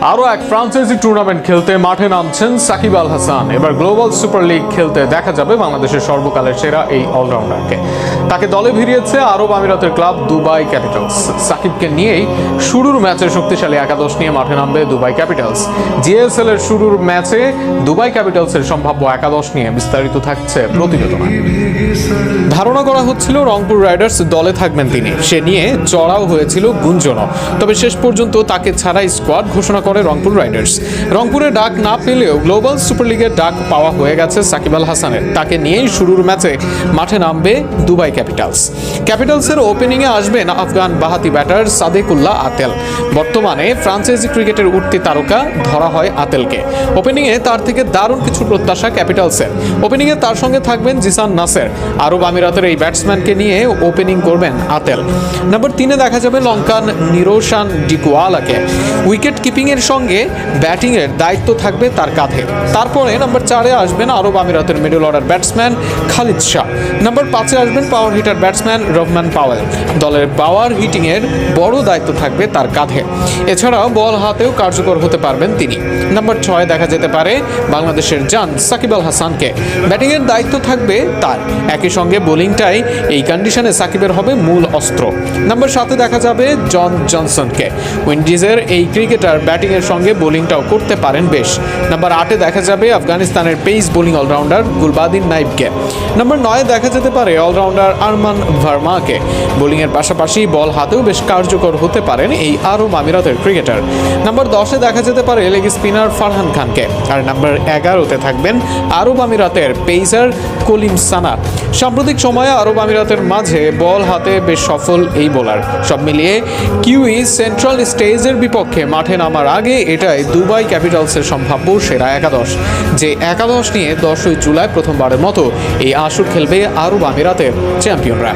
আরও এক franchise tournament খেলতে মাঠে নামছেন সাকিব আল হাসান। এবার গ্লোবাল সুপার লিগ খেলতে দেখা যাবে বাংলাদেশের সর্বকালের সেরা এই অলরাউন্ডারকে। তাকে দলে ভিড়িয়েছে আরব আমিরাতের ক্লাব দুবাই ক্যাপিটালস। সাকিবকে নিয়েই শুরুর ম্যাচে শক্তিশালী একাদশ নিয়ে মাঠে নামবে দুবাই ক্যাপিটালস। জিএসএল এর শুরুর ম্যাচে দুবাই ক্যাপিটালসের সম্ভাব্য একাদশ নিয়ে বিস্তারিত থাকছে প্রতিবেদনে। ধারণা করা হচ্ছিল রংপুর রাইডার্স দলে থাকবেন তিনি, সে নিয়ে চড়াও হয়েছিল গুঞ্জনও। তবে শেষ পর্যন্ত তাকে ছাড়াই স্কোয়াড ঘোষণা করে রংপুর রাইডার্স। রংপুরে ডাক না পেলেও গ্লোবাল সুপার লিগের ডাক পাওয়া হয়ে গেছে সাকিব আল হাসানের। তাকে নিয়েই শুরুর ম্যাচে মাঠে নামবে দুবাই ক্যাপিটালস। ক্যাপিটালসের ওপেনিংয়ে আসবেন আফগান বাহাতি ব্যাটার সাদেকুল্লাহ আতেল। বর্তমানে ফ্রাঞ্চাইজি ক্রিকেটের উঠতি তারকা ধরা হয় আতেলকে। ওপেনিংয়ে তার থেকে দারুণ কিছু প্রত্যাশা ক্যাপিটালসের। ওপেনিংয়ে তার সঙ্গে থাকবেন জিসান নাসের। আরব আমিরাতের এই ব্যাটসম্যানকে নিয়ে ওপেনিং করবেন আতেল। নম্বর 3-এ দেখা যাবে লঙ্কান নিরোশান ডিকোয়ালাকে। উইকেট কিপিংয়ের সঙ্গে ব্যাটিংয়ের দায়িত্ব থাকবে তার কাঁধে। তারপরে নম্বর 4-এ আসবেন আরব আমিরাতের middle order batsman Khalid Shah. Number 5-এ আসবেন power hitter batsman Rahman Powell. দলের পাওয়ার হিটিংয়ের বড় দায়িত্ব থাকবে তার কাঁধে। এছাড়াও বল হাতেও কার্যকর হতে পারবেন তিনি। নম্বর 6-এ দেখা যেতে পারে বাংলাদেশের জান সাকিব আল হাসানকে। ব্যাটিংয়ের দায়িত্ব থাকবে তার। একই সঙ্গে বোলিংটাই এই কন্ডিশনে সাকিবের হবে মূল অস্ত্র। নম্বর 7-এ দেখা যাবে জন জনসনকে। উইন্ডিজের এই ক্রিকেটার ব্যাটিংয়ের সঙ্গে বোলিংটাও করতে পারেন বেশ। নম্বর 8-এ দেখা যাবে আফগানিস্তানের পেস বোলিং অলরাউন্ডার গুলবাদিন নাইবকে। নম্বর 9-এ দেখা যেতে পারে অলরাউন্ডার আরমান ভার্মাকে। বোলিংয়ের পাশাপাশি বল হাতেও বেশ কার্যকর হতে পারেন এই আরব আমিরাতের ক্রিকেটার। নম্বর 10-এ দেখা যেতে পারে লেগ স্পিনার ফারহান খানকে। আর নম্বর 11-তে থাকবেন আরব আমিরাতের পেসার কলিম সানা। সাম্প্রতিক সময়ে আরব আমিরাতের মাঝে বল হাতে বেশ সফল এই বোলার। সব মিলিয়ে কিউই সেন্ট্রাল স্টেজের বিপক্ষে মাঠে নামার আগে এটাই দুবাই ক্যাপিটালসের সম্ভাব্য সেরা একাদশ। যে একাদশ নিয়ে 10ই জুলাই প্রথমবারের মতো এই আসর খেলবে আরব আমিরাতের চ্যাম্পিয়নরা।